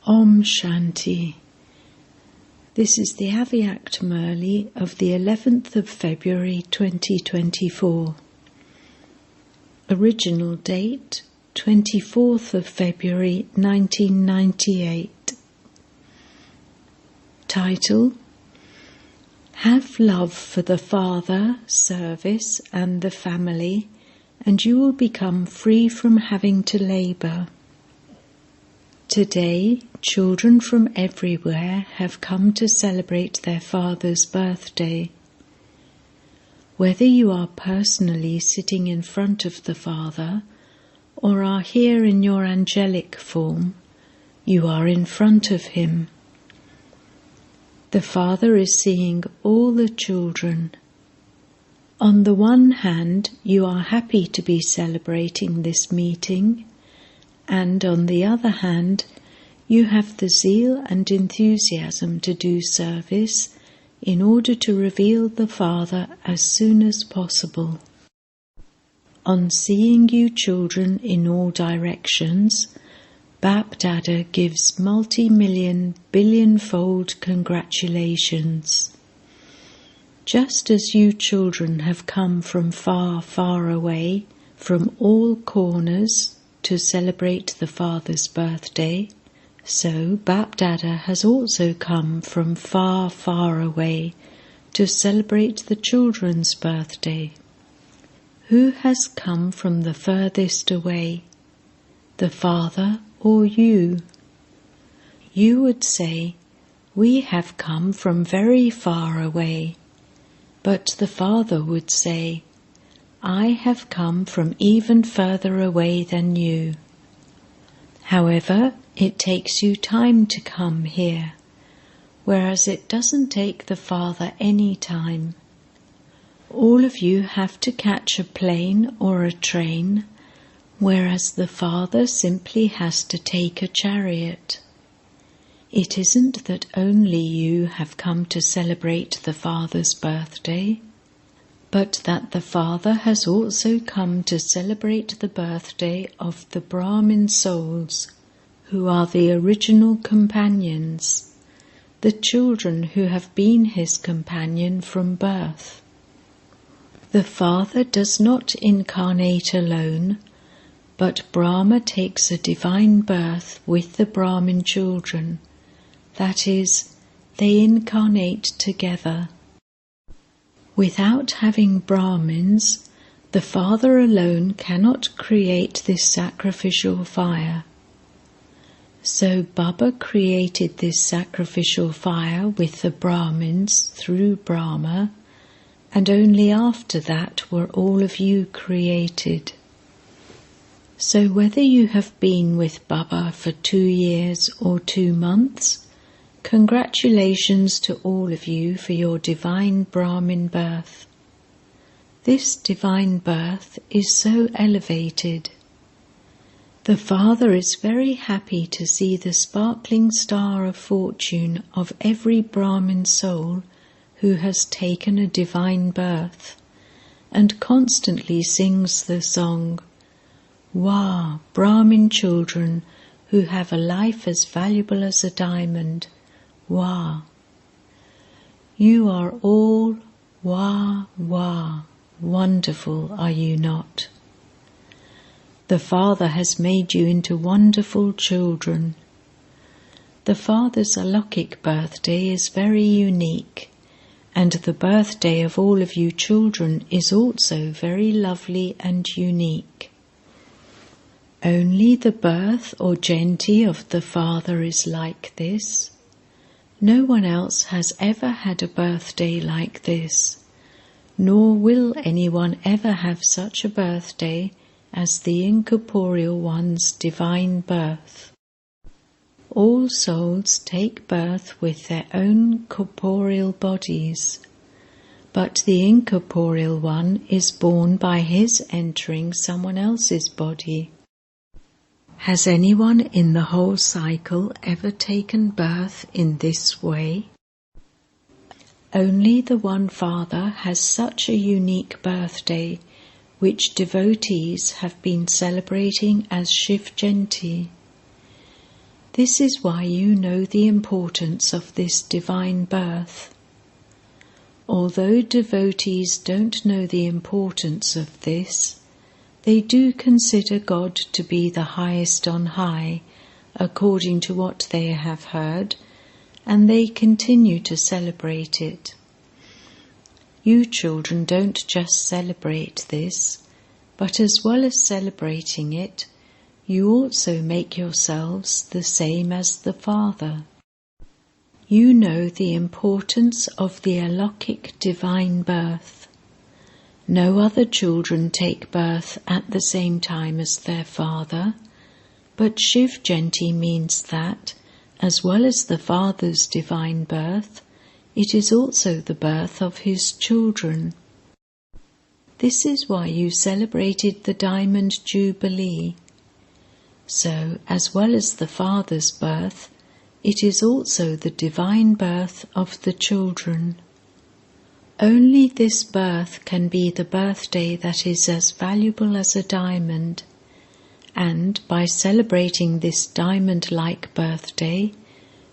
Om Shanti. This is the Avyakt Murli of the 11th of February 2024. Original date 24th of February 1998. Title: Have love for the Father, service and the family, and you will become free from having to labour. Today, children from everywhere have come to celebrate their father's birthday. Whether you are personally sitting in front of the Father or are here in your angelic form, you are in front of him. The Father is seeing all the children. On the one hand, you are happy to be celebrating this meeting, and on the other hand, you have the zeal and enthusiasm to do service in order to reveal the Father as soon as possible. On seeing you children in all directions, BapDada gives multi-million, billion-fold congratulations. Just as you children have come from far, far away, from all corners, to celebrate the Father's birthday, so BapDada has also come from far, far away to celebrate the children's birthday. Who has come from the furthest away, the Father or you? You would say, we have come from very far away, but the Father would say, I have come from even further away than you. However, it takes you time to come here, whereas it doesn't take the Father any time. All of you have to catch a plane or a train, whereas the Father simply has to take a chariot. It isn't that only you have come to celebrate the Father's birthday, but that the Father has also come to celebrate the birthday of the Brahmin souls, who are the original companions, the children who have been his companion from birth. The Father does not incarnate alone, but Brahma takes a divine birth with the Brahmin children, that is, they incarnate together. Without having Brahmins, the Father alone cannot create this sacrificial fire. So Baba created this sacrificial fire with the Brahmins through Brahma, and only after that were all of you created. So whether you have been with Baba for 2 years or 2 months, congratulations to all of you for your divine Brahmin birth. This divine birth is so elevated. The Father is very happy to see the sparkling star of fortune of every Brahmin soul who has taken a divine birth, and constantly sings the song, Wah, Brahmin children who have a life as valuable as a diamond, Wah. You are all Wah, Wah, wonderful, are you not? The Father has made you into wonderful children. The Father's alokkic birthday is very unique, and the birthday of all of you children is also very lovely and unique. Only the birth or Jayanti of the Father is like this. No one else has ever had a birthday like this, nor will anyone ever have such a birthday as the incorporeal one's divine birth. All souls take birth with their own corporeal bodies, but the incorporeal one is born by his entering someone else's body. Has anyone in the whole cycle ever taken birth in this way? Only the one Father has such a unique birthday, which devotees have been celebrating as Shiv Jayanti. This is why you know the importance of this divine birth. Although devotees don't know the importance of this, they do consider God to be the highest on high, according to what they have heard, and they continue to celebrate it. You children don't just celebrate this, but as well as celebrating it, you also make yourselves the same as the Father. You know the importance of the alokik divine birth. No other children take birth at the same time as their father, but Shiv Jayanti means that, as well as the Father's divine birth, it is also the birth of his children. This is why you celebrated the Diamond Jubilee. So, as well as the Father's birth, it is also the divine birth of the children. Only this birth can be the birthday that is as valuable as a diamond, and by celebrating this diamond-like birthday,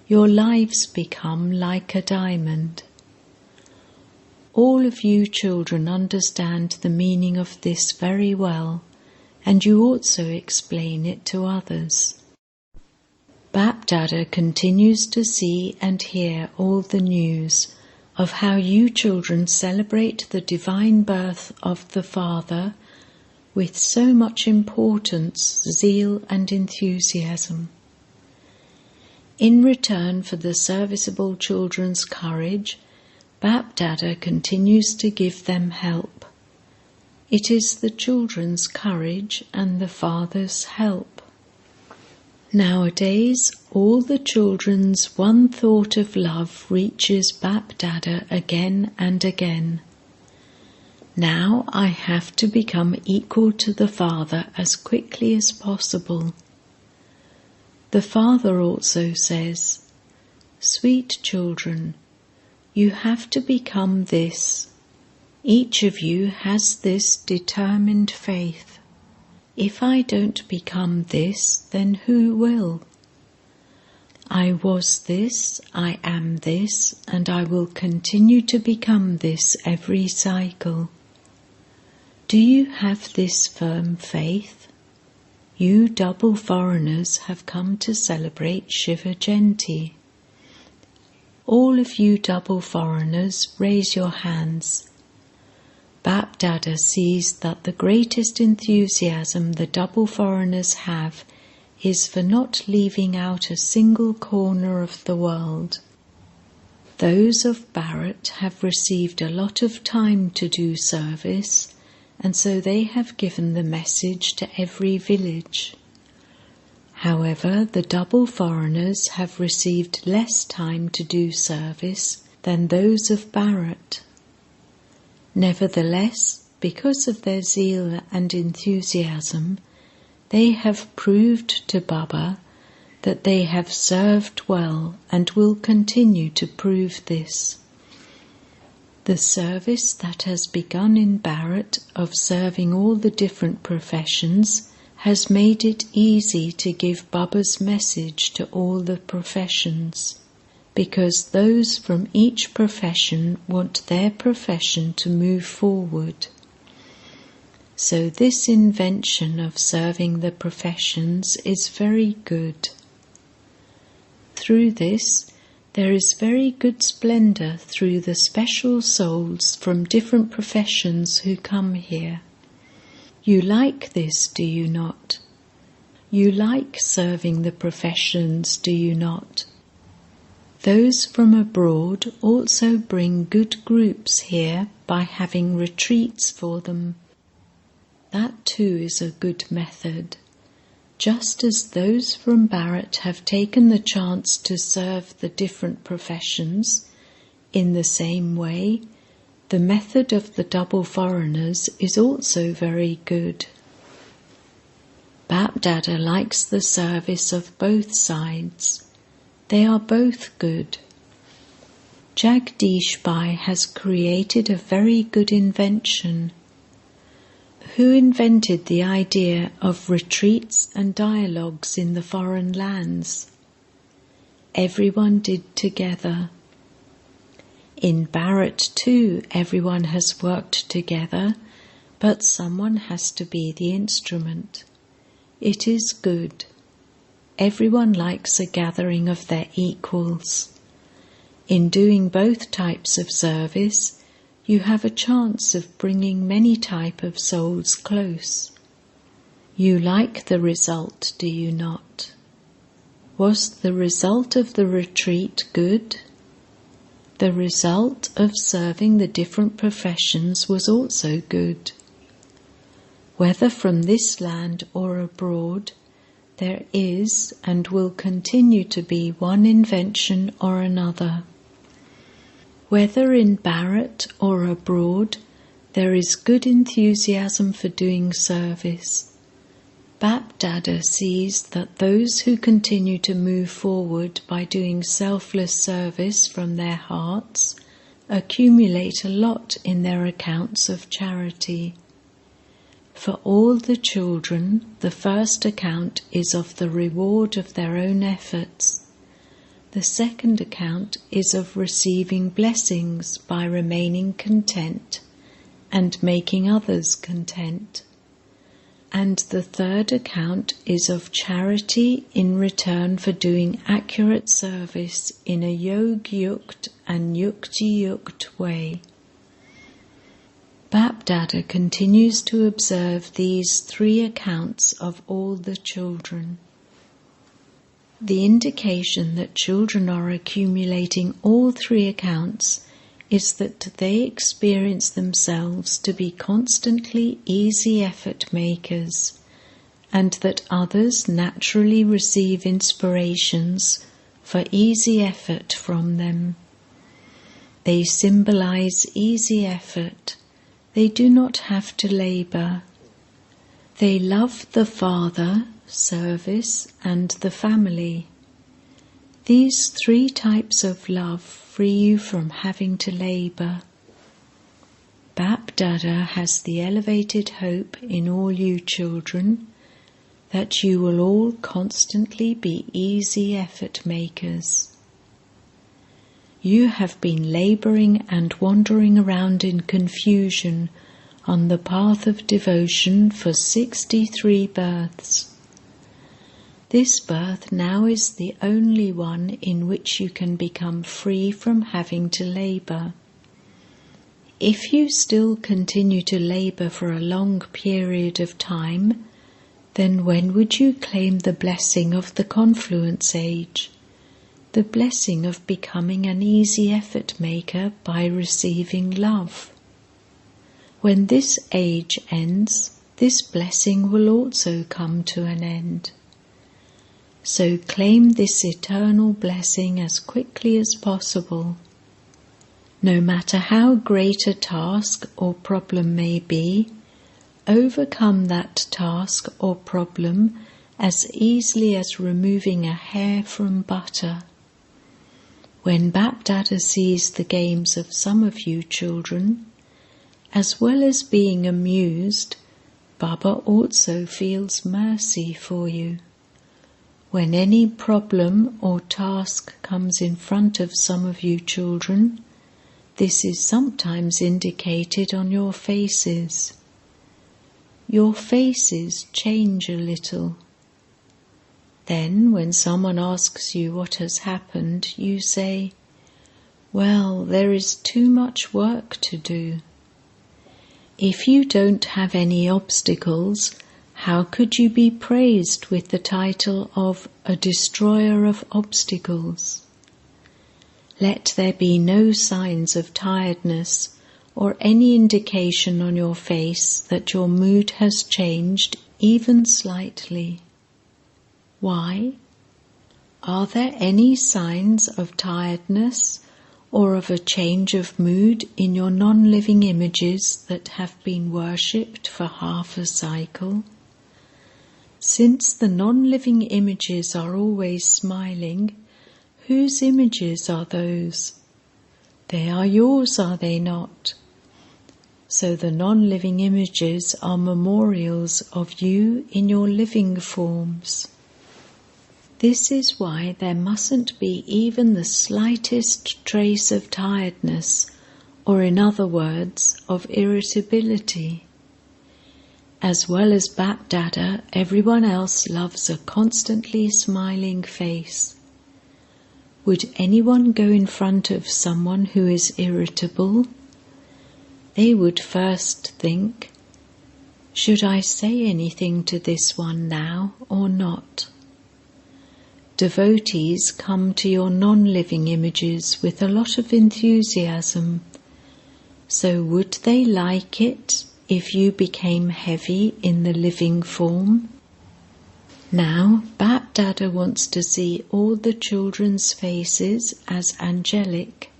your lives become like a diamond. All of you children understand the meaning of this very well, and you also explain it to others. BapDada continues to see and hear all the news of how you children celebrate the divine birth of the Father with so much importance, zeal and enthusiasm. In return for the serviceable children's courage, BapDada continues to give them help. It is the children's courage and the Father's help. Nowadays, all the children's one thought of love reaches BapDada again and again. Now I have to become equal to the Father as quickly as possible. The Father also says, "Sweet children, you have to become this. Each of you has this determined faith. If I don't become this, then who will? I was this, I am this, and I will continue to become this every cycle. Do you have this firm faith? You double foreigners have come to celebrate Shiva Jayanti. All of you double foreigners, raise your hands. BapDada sees that the greatest enthusiasm the double foreigners have is for not leaving out a single corner of the world. Those of Bharat have received a lot of time to do service, and so they have given the message to every village. However, the double foreigners have received less time to do service than those of Bharat. Nevertheless, because of their zeal and enthusiasm, they have proved to Baba that they have served well and will continue to prove this. The service that has begun in Bharat of serving all the different professions has made it easy to give Baba's message to all the professions, because those from each profession want their profession to move forward. So this invention of serving the professions is very good. Through this, there is very good splendour through the special souls from different professions who come here. You like this, do you not? You like serving the professions, do you not? Those from abroad also bring good groups here by having retreats for them. That too is a good method. Just as those from Bharat have taken the chance to serve the different professions, in the same way, the method of the double foreigners is also very good. BapDada likes the service of both sides. They are both good. Jagdish Bhai has created a very good invention. Who invented the idea of retreats and dialogues in the foreign lands? everyone did together. In Bharat too, everyone has worked together, but someone has to be the instrument. It is good. Everyone likes a gathering of their equals. In doing both types of service, you have a chance of bringing many types of souls close. You like the result, do you not? Was the result of the retreat good? The result of serving the different professions was also good. Whether from this land or abroad, there is and will continue to be one invention or another. Whether in Bharat or abroad, there is good enthusiasm for doing service. BapDada sees that those who continue to move forward by doing selfless service from their hearts accumulate a lot in their accounts of charity. For all the children, the first account is of the reward of their own efforts. The second account is of receiving blessings by remaining content and making others content. And the third account is of charity in return for doing accurate service in a Yog-yukt and Yukti-yukt way. BapDada continues to observe these three accounts of all the children. The indication that children are accumulating all three accounts is that they experience themselves to be constantly easy effort makers, and that others naturally receive inspirations for easy effort from them. They symbolize easy effort. They do not have to labor. They love the Father, service, and the family. These three types of love free you from having to labor. BapDada has the elevated hope in all you children that you will all constantly be easy effort makers. You have been laboring and wandering around in confusion on the path of devotion for 63 births. This birth now is the only one in which you can become free from having to labor. If you still continue to labor for a long period of time, then when would you claim the blessing of the confluence age? The blessing of becoming an easy effort maker by receiving love. When this age ends, this blessing will also come to an end. So claim this eternal blessing as quickly as possible. No matter how great a task or problem may be, overcome that task or problem as easily as removing a hair from butter. When BapDada sees the games of some of you children, as well as being amused, Baba also feels mercy for you. When any problem or task comes in front of some of you children, this is sometimes indicated on your faces. Your faces change a little. Then, when someone asks you what has happened, you say, "Well, there is too much work to do." If you don't have any obstacles, how could you be praised with the title of a destroyer of obstacles? Let there be no signs of tiredness or any indication on your face that your mood has changed even slightly. Why? Are there any signs of tiredness or of a change of mood in your non-living images that have been worshipped for half a cycle? Since the non-living images are always smiling, whose images are those? They are yours, are they not? So the non-living images are memorials of you in your living forms. This is why there mustn't be even the slightest trace of tiredness, or in other words, of irritability. As well as BapDada, everyone else loves a constantly smiling face. Would anyone go in front of someone who is irritable? They would first think, should I say anything to this one now or not? Devotees come to your non-living images with a lot of enthusiasm. So would they like it if you became heavy in the living form? Now, BapDada wants to see all the children's faces as angelic,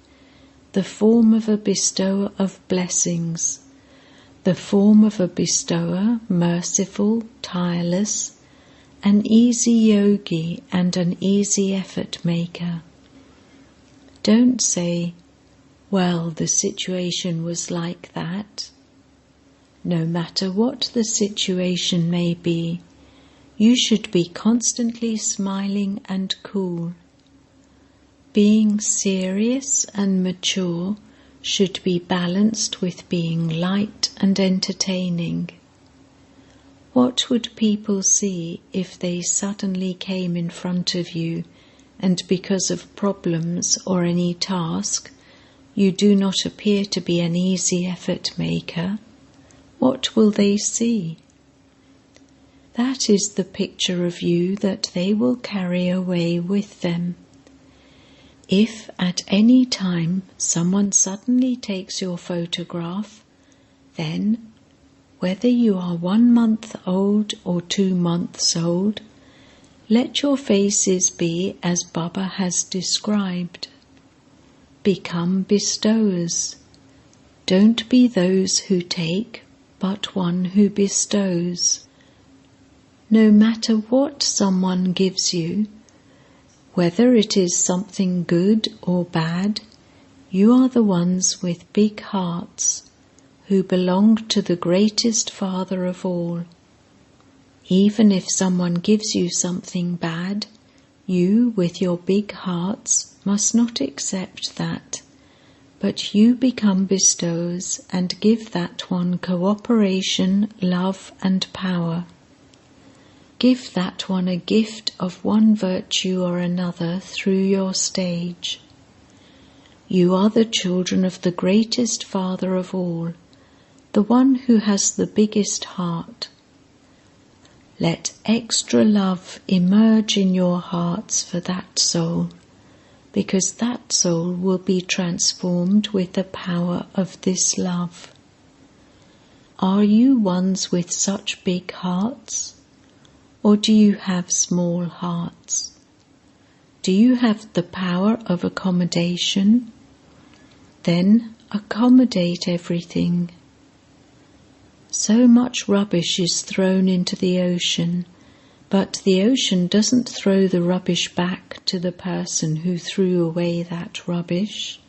the form of a bestower of blessings, the form of a bestower, merciful, tireless, an easy yogi and an easy effort maker. Don't say, well, the situation was like that. No matter what the situation may be, you should be constantly smiling and cool. Being serious and mature should be balanced with being light and entertaining. What would people see if they suddenly came in front of you and because of problems or any task, you do not appear to be an easy effort maker? What will they see? That is the picture of you that they will carry away with them. If at any time someone suddenly takes your photograph, then, whether you are 1 month old or 2 months old, let your faces be as Baba has described. Become bestowers. Don't be those who take, but one who bestows. No matter what someone gives you, whether it is something good or bad, you are the ones with big hearts, who belong to the greatest Father of all. Even if someone gives you something bad, you, with your big hearts, must not accept that, but you become bestowers and give that one cooperation, love and power. Give that one a gift of one virtue or another through your stage. You are the children of the greatest Father of all, the one who has the biggest heart. Let extra love emerge in your hearts for that soul, because that soul will be transformed with the power of this love. Are you ones with such big hearts? Or do you have small hearts? Do you have the power of accommodation? Then accommodate everything. So much rubbish is thrown into the ocean, but the ocean doesn't throw the rubbish back to the person who threw away that rubbish.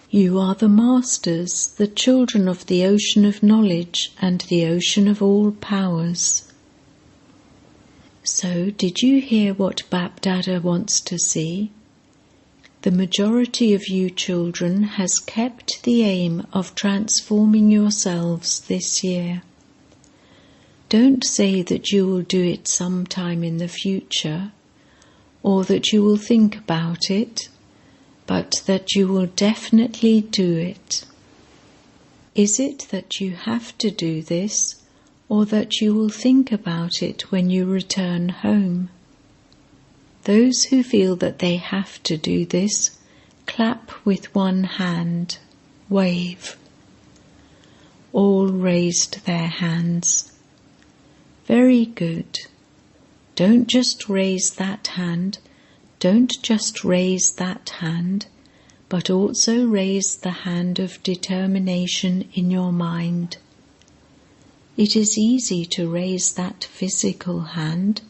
You are the masters, the children of the ocean of knowledge and the ocean of all powers. So, did you hear what BapDada wants to see? The majority of you children has kept the aim of transforming yourselves this year. Don't say that you will do it sometime in the future, or that you will think about it, but that you will definitely do it. Is it that you have to do this, or that you will think about it when you return home? Those who feel that they have to do this, clap with one hand, wave. All raised their hands. Very good. Don't just raise that hand, don't just raise that hand, but also raise the hand of determination in your mind. It is easy to raise that physical hand.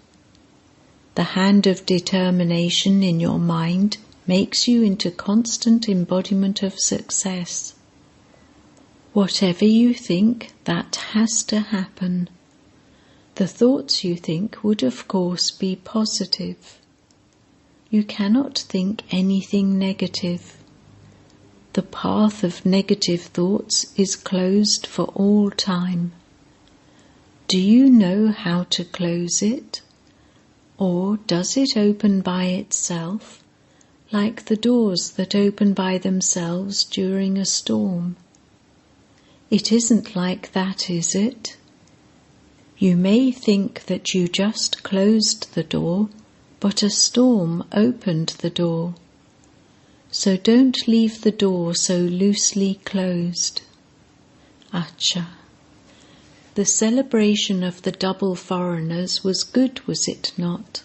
The hand of determination in your mind makes you into constant embodiment of success. Whatever you think, that has to happen. The thoughts you think would of course be positive. You cannot think anything negative. The path of negative thoughts is closed for all time. Do you know how to close it? Or does it open by itself, like the doors that open by themselves during a storm? It isn't like that, is it? You may think that you just closed the door, but a storm opened the door. So don't leave the door so loosely closed. Acha. The celebration of the double foreigners was good, was it not?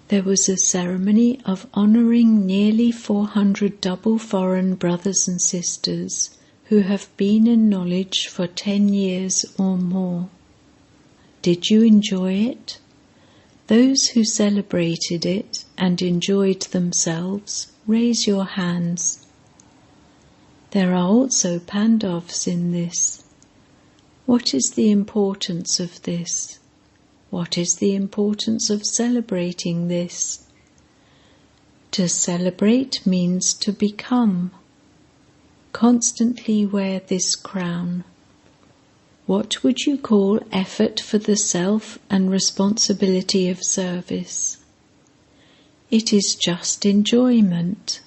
There was a ceremony of honouring nearly 400 double foreign brothers and sisters who have been in knowledge for 10 years or more. Did you enjoy it? Those who celebrated it and enjoyed themselves, raise your hands. There are also Pandavs in this. What is the importance of this? What is the importance of celebrating this? To celebrate means to become. Constantly wear this crown. What would you call effort for the self and responsibility of service? It is just enjoyment.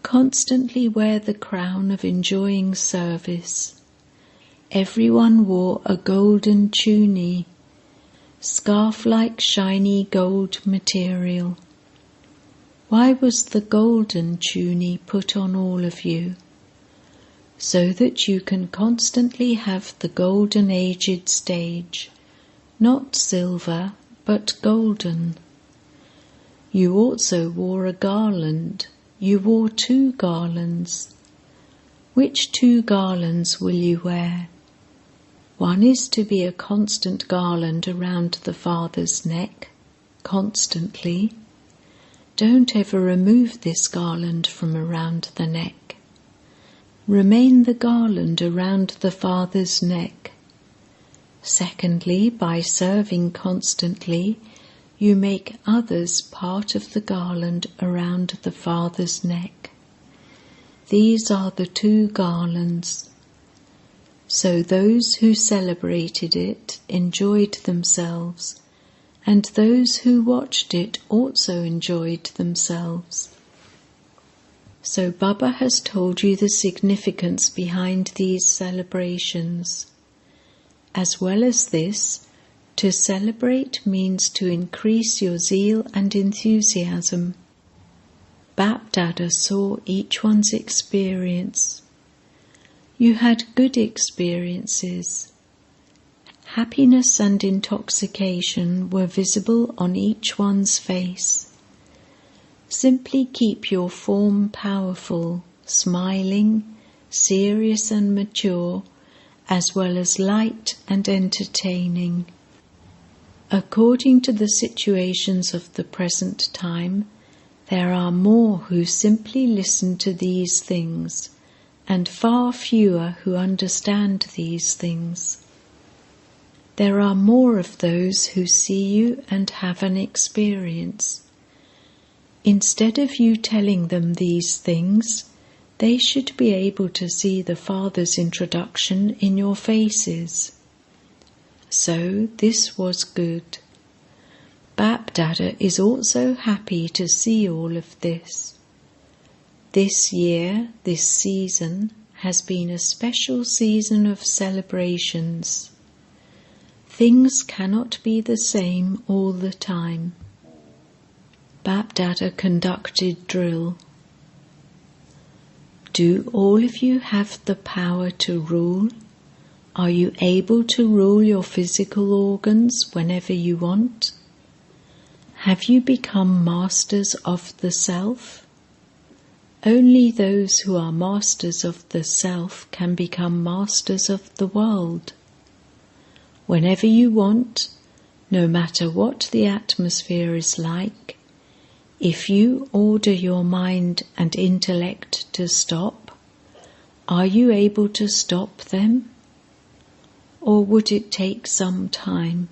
Constantly wear the crown of enjoying service. Everyone wore a golden tunic, scarf-like shiny gold material. Why was the golden tunic put on all of you? So that you can constantly have the golden aged stage, not silver, but golden. You also wore a garland. You wore 2 garlands. Which 2 garlands will you wear? One is to be a constant garland around the Father's neck, constantly. Don't ever remove this garland from around the neck. Remain the garland around the Father's neck. Secondly, by serving constantly, you make others part of the garland around the Father's neck. These are the 2 garlands. So those who celebrated it enjoyed themselves, and those who watched it also enjoyed themselves. So Baba has told you the significance behind these celebrations. As well as this, to celebrate means to increase your zeal and enthusiasm. BapDada saw each one's experience. You had good experiences. Happiness and intoxication were visible on each one's face. Simply keep your form powerful, smiling, serious and mature, as well as light and entertaining. According to the situations of the present time, there are more who simply listen to these things, and far fewer who understand these things. There are more of those who see you and have an experience. Instead of you telling them these things, they should be able to see the Father's introduction in your faces. So this was good. BapDada is also happy to see all of this. This year, this season, has been a special season of celebrations. Things cannot be the same all the time. BapDada conducted drill. Do all of you have the power to rule? Are you able to rule your physical organs whenever you want? Have you become masters of the self? Only those who are masters of the self can become masters of the world. Whenever you want, no matter what the atmosphere is like, if you order your mind and intellect to stop, are you able to stop them? or would it take some time?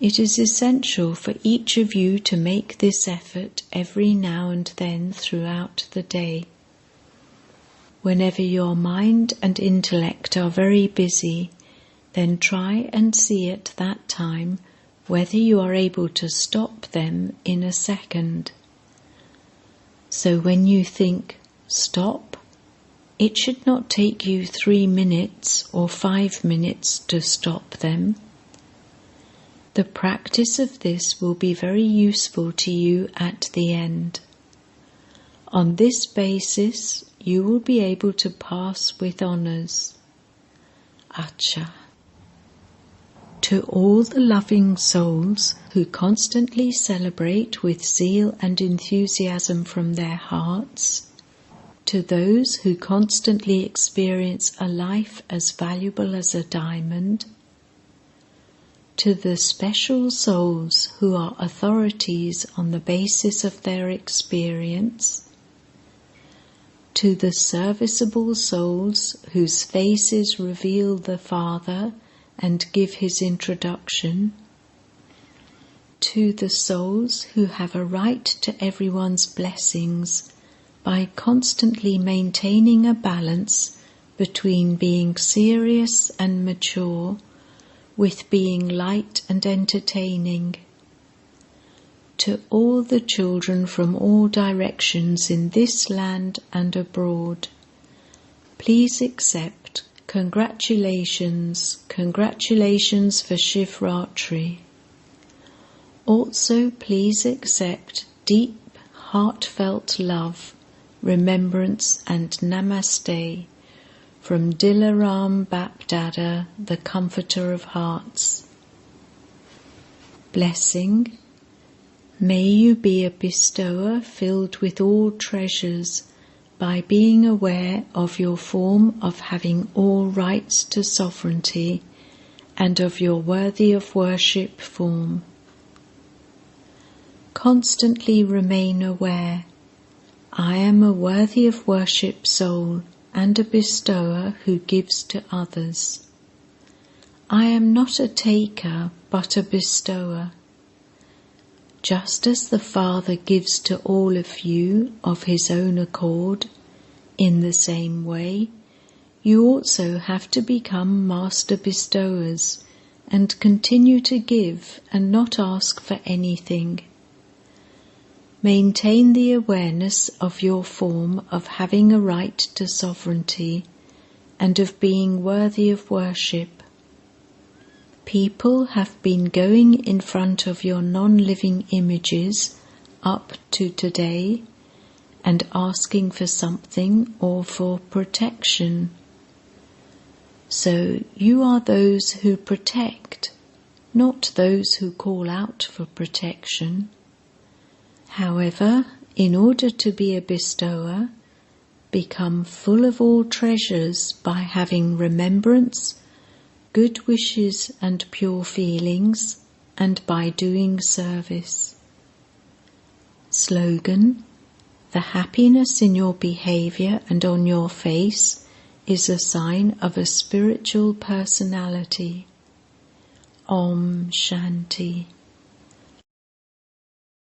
It is essential for each of you to make this effort every now and then throughout the day. Whenever your mind and intellect are very busy, then try and see at that time whether you are able to stop them in a second. So when you think, stop, it should not take you 3 minutes or 5 minutes to stop them. The practice of this will be very useful to you at the end. On this basis, you will be able to pass with honours. Acha. To all the loving souls who constantly celebrate with zeal and enthusiasm from their hearts, to those who constantly experience a life as valuable as a diamond, to the special souls who are authorities on the basis of their experience, to the serviceable souls whose faces reveal the Father and give his introduction, to the souls who have a right to everyone's blessings by constantly maintaining a balance between being serious and mature, with being light and entertaining, to all the children from all directions in this land and abroad, please accept congratulations for Shivratri. Also please accept deep, heartfelt love, remembrance and namaste from Dilaram BapDada, the Comforter of Hearts. Blessing. May you be a bestower filled with all treasures by being aware of your form of having all rights to sovereignty and of your worthy of worship form. Constantly remain aware, I am a worthy of worship soul and a bestower who gives to others. I am not a taker but a bestower. Just as the Father gives to all of you of his own accord, in the same way, you also have to become master bestowers and continue to give and not ask for anything. Maintain the awareness of your form of having a right to sovereignty and of being worthy of worship. People have been going in front of your non-living images up to today and asking for something or for protection. So you are those who protect, not those who call out for protection. However, in order to be a bestower, become full of all treasures by having remembrance, good wishes and pure feelings, and by doing service. Slogan: the happiness in your behavior and on your face is a sign of a spiritual personality. Om Shanti.